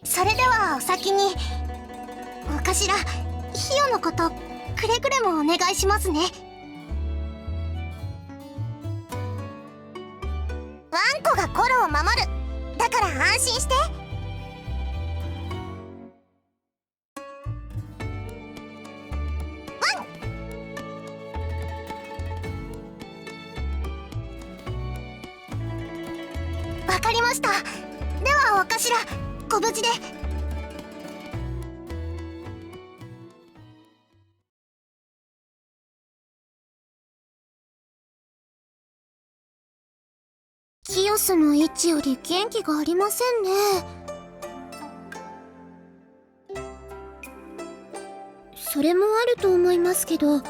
それではお先に。お頭、ヒヨのことくれぐれもお願いしますね。ワンコがコロを守る。だから安心して。わかりました。ではお頭、ご無事で。キヨスの位置より元気がありませんね。それもあると思いますけど、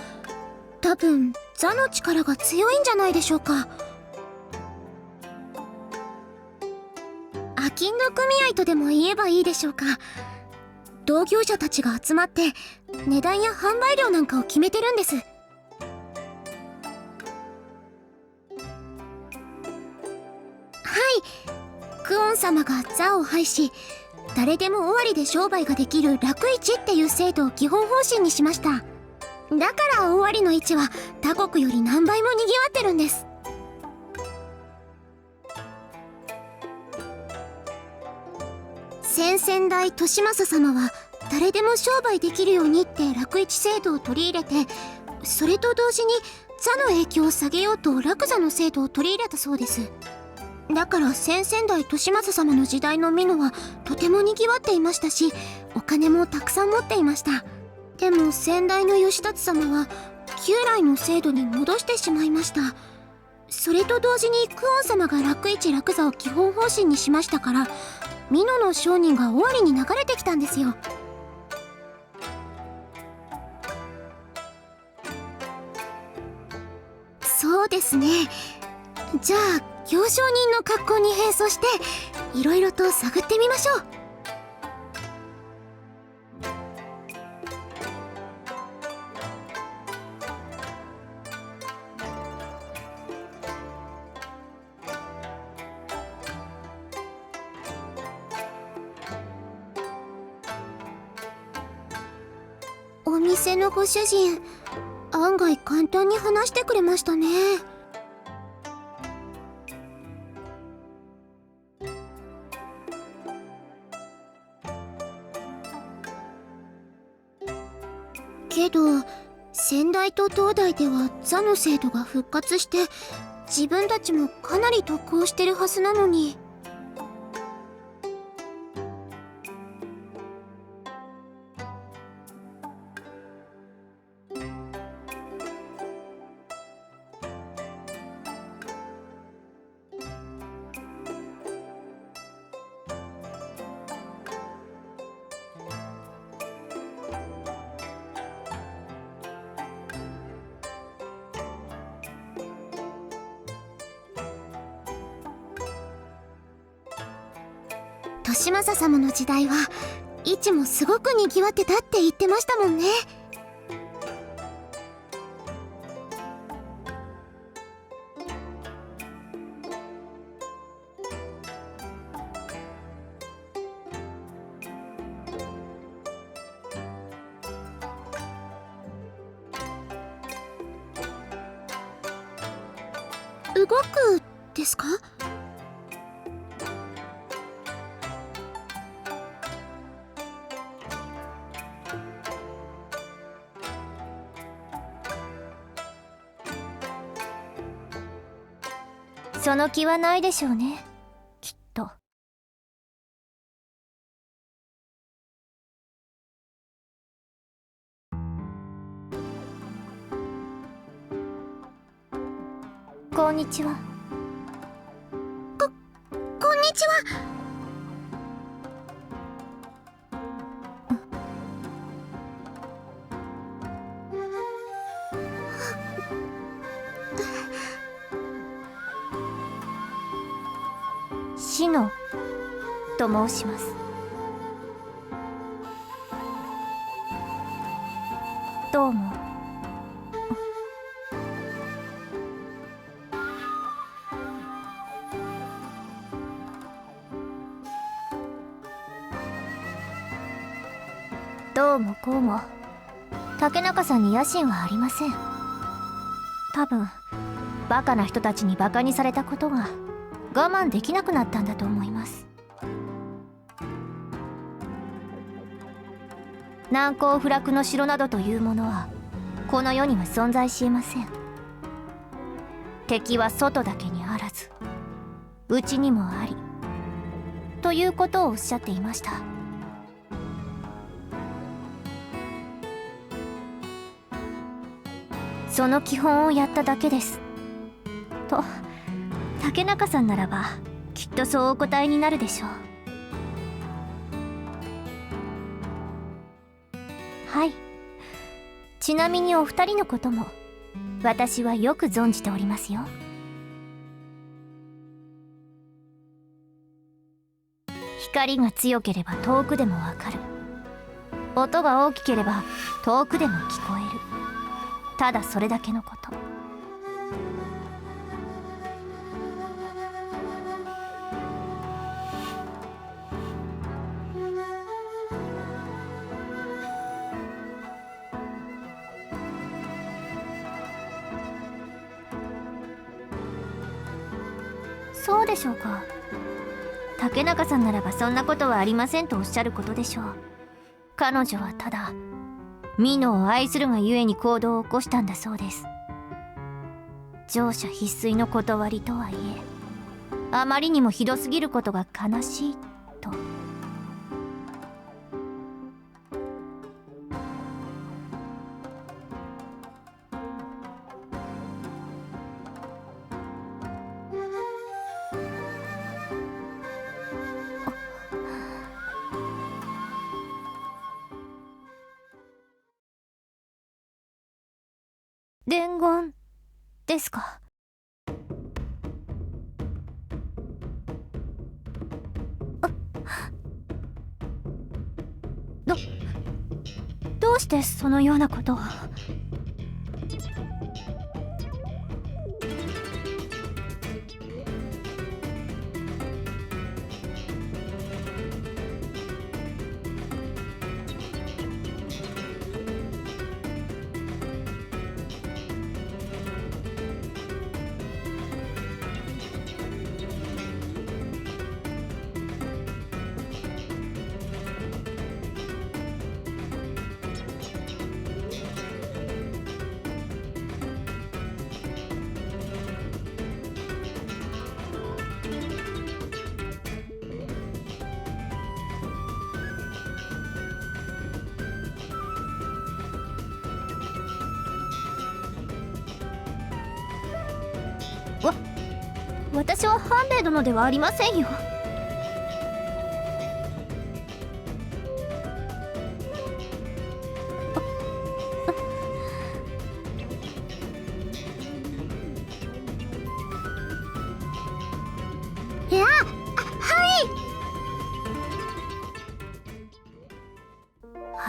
多分座の力が強いんじゃないでしょうか。商人組合とでも言えばいいでしょうか。同業者たちが集まって値段や販売量なんかを決めてるんです。はい、クオン様が座を廃し、誰でも尾張で商売ができる楽市っていう制度を基本方針にしました。だから尾張の市は他国より何倍も賑わってるんです。先々代利政様は誰でも商売できるようにって楽市制度を取り入れて、それと同時に座の影響を下げようと楽座の制度を取り入れたそうです。だから先々代利政様の時代の美濃はとても賑わっていましたし、お金もたくさん持っていました。でも先代の義達様は旧来の制度に戻してしまいました。それと同時にクオン様が楽市楽座を基本方針にしましたから、美濃の商人が尾張に流れてきたんですよ。そうですね。じゃあ行商人の格好に変装していろいろと探ってみましょう。お店のご主人、案外簡単に話してくれましたね。けど先代と当代では座の制度が復活して、自分たちもかなり得をしてるはずなのに。利政様の時代は市もすごくにぎわってたって言ってましたもんね。動くですか？その気はないでしょうね、きっと。こんにちは。こんにちは。シノと申します。どうも。どうもこうも竹中さんに野心はありません。多分バカな人たちにバカにされたことが我慢できなくなったんだと思います。難攻不落の城などというものはこの世には存在しえません。敵は外だけにあらず内にもありということをおっしゃっていました。その基本をやっただけですと竹中さんならばきっとそうお答えになるでしょう。はい。ちなみにお二人のことも私はよく存じておりますよ。光が強ければ遠くでもわかる。音が大きければ遠くでも聞こえる。ただそれだけのこと。そうでしょうか。竹中さんならばそんなことはありませんとおっしゃることでしょう。彼女はただ美濃を愛するがゆえに行動を起こしたんだそうです。乗車必須の断りとはいえあまりにもひどすぎることが悲しいと。伝言ですか。どうしてそのようなことを。私は半兵衛殿ではありませんよ。いや、は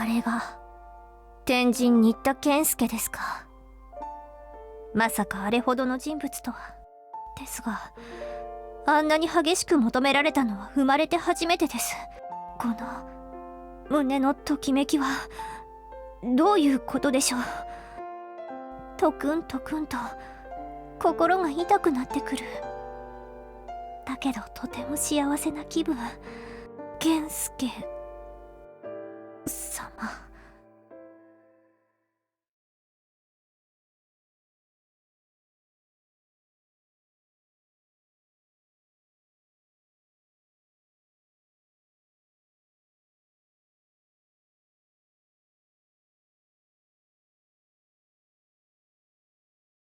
い。あれが天神新田健介ですか。まさかあれほどの人物とは。ですがあんなに激しく求められたのは生まれて初めてです。この胸のときめきはどういうことでしょう。トクントクンと心が痛くなってくる。だけどとても幸せな気分。健介